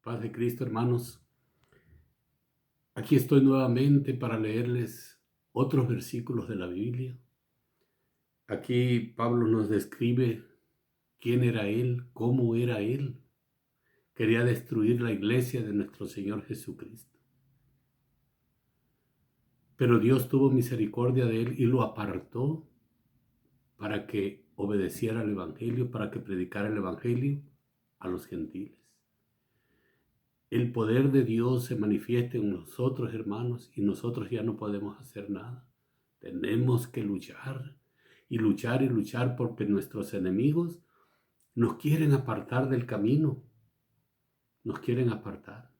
Paz de Cristo, hermanos. Aquí estoy nuevamente para leerles otros versículos de la Biblia. Aquí Pablo nos describe quién era él, cómo era él. Quería destruir la iglesia de nuestro Señor Jesucristo. Pero Dios tuvo misericordia de él y lo apartó para que obedeciera al Evangelio, para que predicara el Evangelio a los gentiles. El poder de Dios se manifiesta en nosotros, hermanos, y nosotros ya no podemos hacer nada. Tenemos que luchar y luchar y luchar porque nuestros enemigos nos quieren apartar del camino, nos quieren apartar.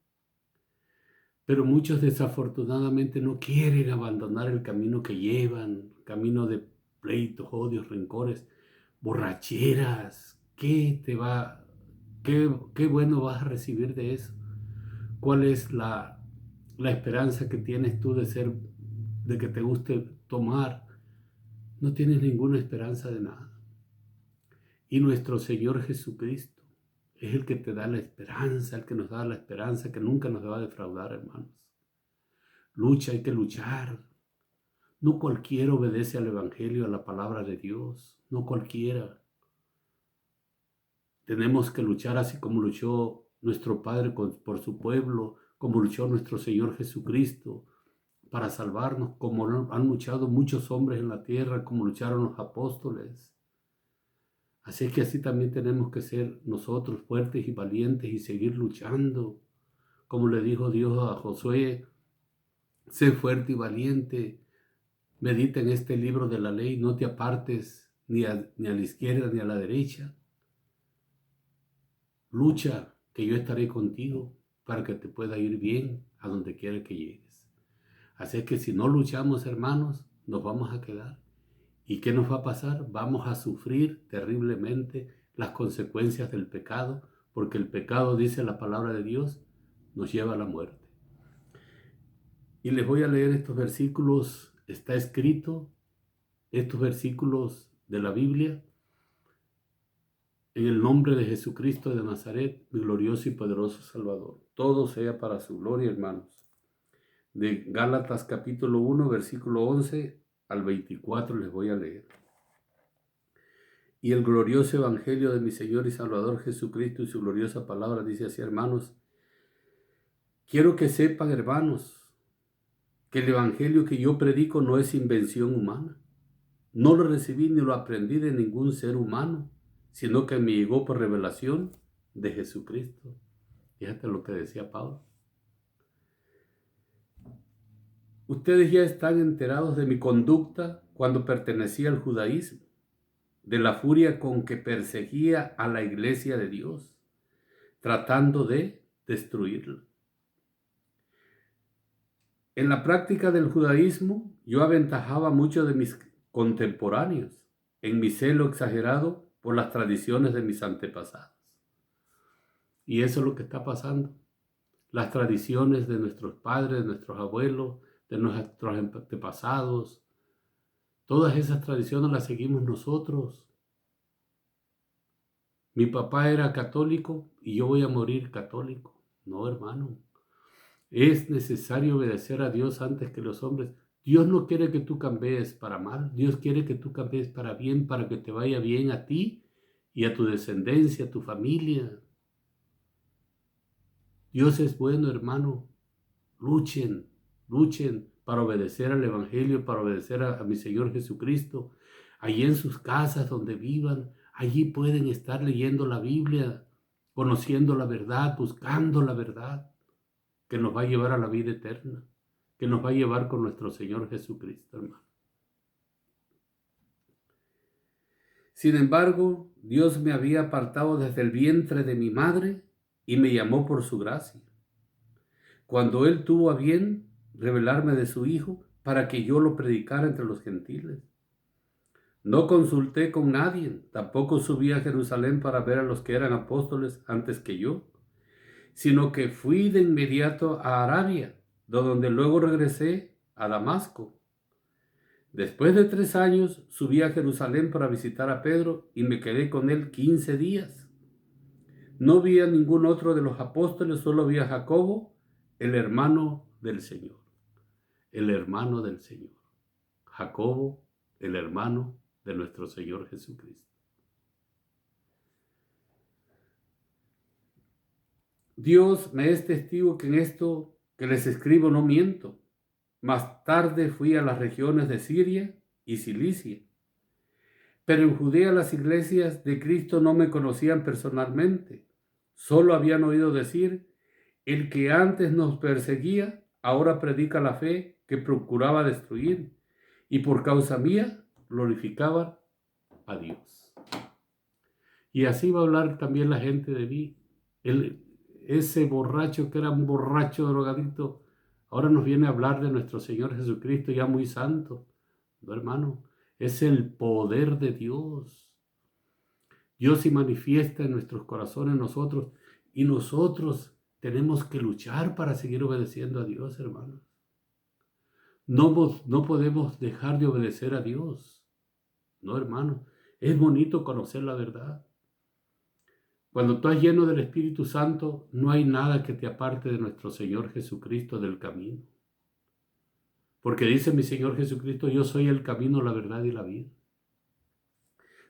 Pero muchos desafortunadamente no quieren abandonar el camino que llevan, camino de pleitos, odios, rencores, borracheras. ¿Qué bueno vas a recibir de eso? ¿Cuál es la esperanza que tienes tú de que te guste tomar? No tienes ninguna esperanza de nada. Y nuestro Señor Jesucristo es el que te da la esperanza, el que nos da la esperanza, que nunca nos va a defraudar, hermanos. Lucha, hay que luchar. No cualquiera obedece al Evangelio, a la palabra de Dios. No cualquiera. Tenemos que luchar así como luchó nuestro Padre por su pueblo, como luchó nuestro Señor Jesucristo para salvarnos, como han luchado muchos hombres en la tierra, como lucharon los apóstoles. Así que así también tenemos que ser nosotros fuertes y valientes y seguir luchando. Como le dijo Dios a Josué, sé fuerte y valiente, medita en este libro de la ley, no te apartes ni a la izquierda ni a la derecha. Lucha, que yo estaré contigo para que te pueda ir bien a donde quiera que llegues. Así que si no luchamos, hermanos, nos vamos a quedar. ¿Y qué nos va a pasar? Vamos a sufrir terriblemente las consecuencias del pecado, porque el pecado, dice la palabra de Dios, nos lleva a la muerte. Y les voy a leer estos versículos, está escrito, estos versículos de la Biblia, en el nombre de Jesucristo de Nazaret, mi glorioso y poderoso Salvador. Todo sea para su gloria, hermanos. De Gálatas capítulo 1, versículo 11 al 24 les voy a leer. Y el glorioso evangelio de mi Señor y Salvador Jesucristo y su gloriosa palabra dice así, hermanos. Quiero que sepan, hermanos, que el evangelio que yo predico no es invención humana. No lo recibí ni lo aprendí de ningún ser humano, sino que me llegó por revelación de Jesucristo. Fíjate lo que decía Pablo. Ustedes ya están enterados de mi conducta cuando pertenecía al judaísmo, de la furia con que perseguía a la iglesia de Dios, tratando de destruirla. En la práctica del judaísmo, yo aventajaba a muchos de mis contemporáneos en mi celo exagerado por las tradiciones de mis antepasados. Y eso es lo que está pasando. Las tradiciones de nuestros padres, de nuestros abuelos, de nuestros antepasados, todas esas tradiciones las seguimos nosotros. Mi papá era católico y yo voy a morir católico. No, hermano. Es necesario obedecer a Dios antes que los hombres. Dios no quiere que tú cambies para mal. Dios quiere que tú cambies para bien, para que te vaya bien a ti y a tu descendencia, a tu familia. Dios es bueno, hermano. Luchen, luchen para obedecer al Evangelio, para obedecer a mi Señor Jesucristo. Allí en sus casas donde vivan, allí pueden estar leyendo la Biblia, conociendo la verdad, buscando la verdad, que nos va a llevar a la vida eterna, que nos va a llevar con nuestro Señor Jesucristo, hermano. Sin embargo, Dios me había apartado desde el vientre de mi madre y me llamó por su gracia. Cuando Él tuvo a bien revelarme de su Hijo para que yo lo predicara entre los gentiles. No consulté con nadie, tampoco subí a Jerusalén para ver a los que eran apóstoles antes que yo, sino que fui de inmediato a Arabia, de donde luego regresé a Damasco. Después de 3 años subí a Jerusalén para visitar a Pedro y me quedé con él 15 días. No vi a ningún otro de los apóstoles, solo vi a Jacobo, el hermano del Señor. El hermano del Señor. Jacobo, el hermano de nuestro Señor Jesucristo. Dios me es testigo que en esto que les escribo no miento. Más tarde fui a las regiones de Siria y Cilicia. Pero en Judea las iglesias de Cristo no me conocían personalmente. Solo habían oído decir, el que antes nos perseguía, ahora predica la fe que procuraba destruir, y por causa mía glorificaban a Dios. Y así va a hablar también la gente de mí. Ese borracho que era un borracho drogadicto, ahora nos viene a hablar de nuestro Señor Jesucristo, ya muy santo. ¿No, hermano? Es el poder de Dios. Dios se manifiesta en nuestros corazones, nosotros, y nosotros tenemos que luchar para seguir obedeciendo a Dios, hermanos. No podemos dejar de obedecer a Dios. No, hermano. Es bonito conocer la verdad. Cuando tú estás lleno del Espíritu Santo, no hay nada que te aparte de nuestro Señor Jesucristo del camino. Porque dice mi Señor Jesucristo, yo soy el camino, la verdad y la vida.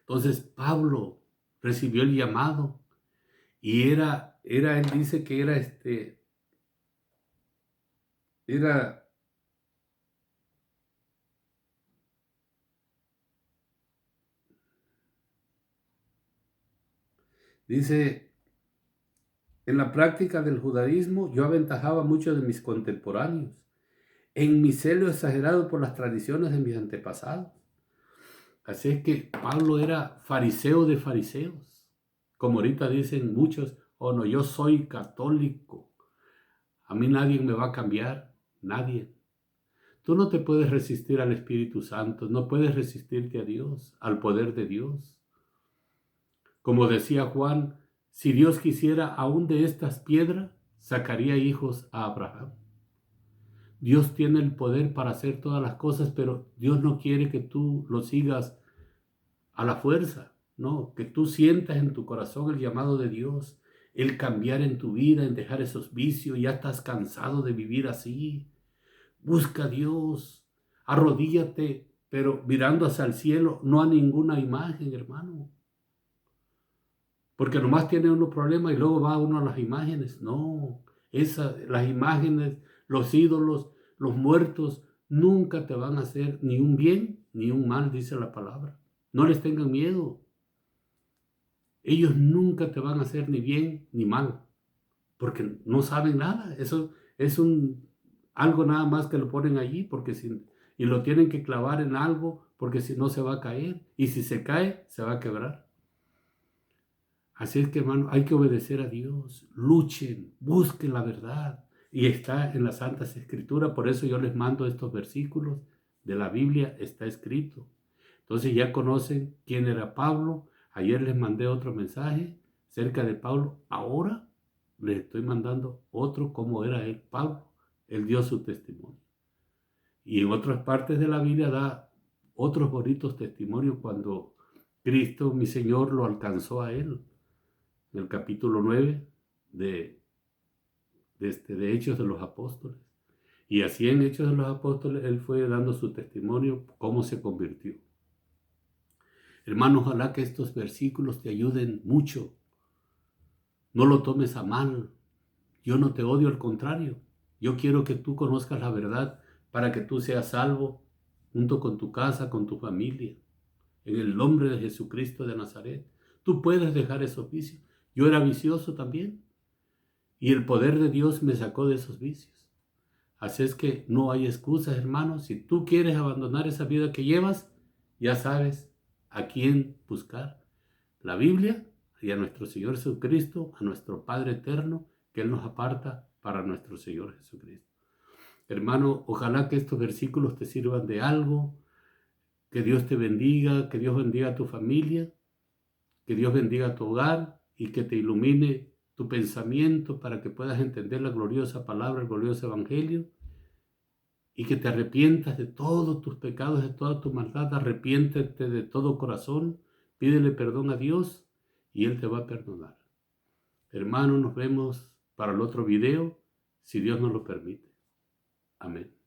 Entonces Pablo recibió el llamado y él dice que dice, en la práctica del judaísmo yo aventajaba a muchos de mis contemporáneos, en mi celo exagerado por las tradiciones de mis antepasados. Así es que Pablo era fariseo de fariseos, como ahorita dicen muchos, oh no, yo soy católico, a mí nadie me va a cambiar, nadie. Tú no te puedes resistir al Espíritu Santo, no puedes resistirte a Dios, al poder de Dios. Como decía Juan, si Dios quisiera, aún de estas piedras sacaría hijos a Abraham. Dios tiene el poder para hacer todas las cosas, pero Dios no quiere que tú lo sigas a la fuerza, no, que tú sientas en tu corazón el llamado de Dios, el cambiar en tu vida, en dejar esos vicios, ya estás cansado de vivir así. Busca a Dios, arrodíllate, pero mirando hacia el cielo, no a ninguna imagen, hermano. Porque nomás tiene uno problemas y luego va uno a las imágenes. No, las imágenes, los ídolos, los muertos, nunca te van a hacer ni un bien ni un mal, dice la palabra. No les tengan miedo. Ellos nunca te van a hacer ni bien ni mal, porque no saben nada. Eso es algo nada más que lo ponen allí, y lo tienen que clavar en algo, porque si no se va a caer. Y si se cae, se va a quebrar. Así es que, hermano, hay que obedecer a Dios. Luchen, busquen la verdad. Y está en las Santas Escrituras. Por eso yo les mando estos versículos de la Biblia. Está escrito. Entonces ya conocen quién era Pablo. Ayer les mandé otro mensaje acerca de Pablo. Ahora les estoy mandando otro cómo era él, Pablo. Él dio su testimonio. Y en otras partes de la Biblia da otros bonitos testimonios cuando Cristo, mi Señor, lo alcanzó a él. En el capítulo 9 de Hechos de los Apóstoles. Y así en Hechos de los Apóstoles, él fue dando su testimonio, cómo se convirtió. Hermano, ojalá que estos versículos te ayuden mucho. No lo tomes a mal. Yo no te odio, al contrario. Yo quiero que tú conozcas la verdad para que tú seas salvo junto con tu casa, con tu familia. En el nombre de Jesucristo de Nazaret. Tú puedes dejar esos vicios. Yo era vicioso también. Y el poder de Dios me sacó de esos vicios. Así es que no hay excusas, hermanos. Si tú quieres abandonar esa vida que llevas, ya sabes a quién buscar. La Biblia y a nuestro Señor Jesucristo, a nuestro Padre eterno, que Él nos aparta para nuestro Señor Jesucristo. Hermano, ojalá que estos versículos te sirvan de algo. Que Dios te bendiga, que Dios bendiga a tu familia, que Dios bendiga a tu hogar y que te ilumine tu pensamiento para que puedas entender la gloriosa palabra, el glorioso evangelio, y que te arrepientas de todos tus pecados, de toda tu maldad. Arrepiéntete de todo corazón, pídele perdón a Dios y Él te va a perdonar. Hermanos, nos vemos para el otro video, si Dios nos lo permite. Amén.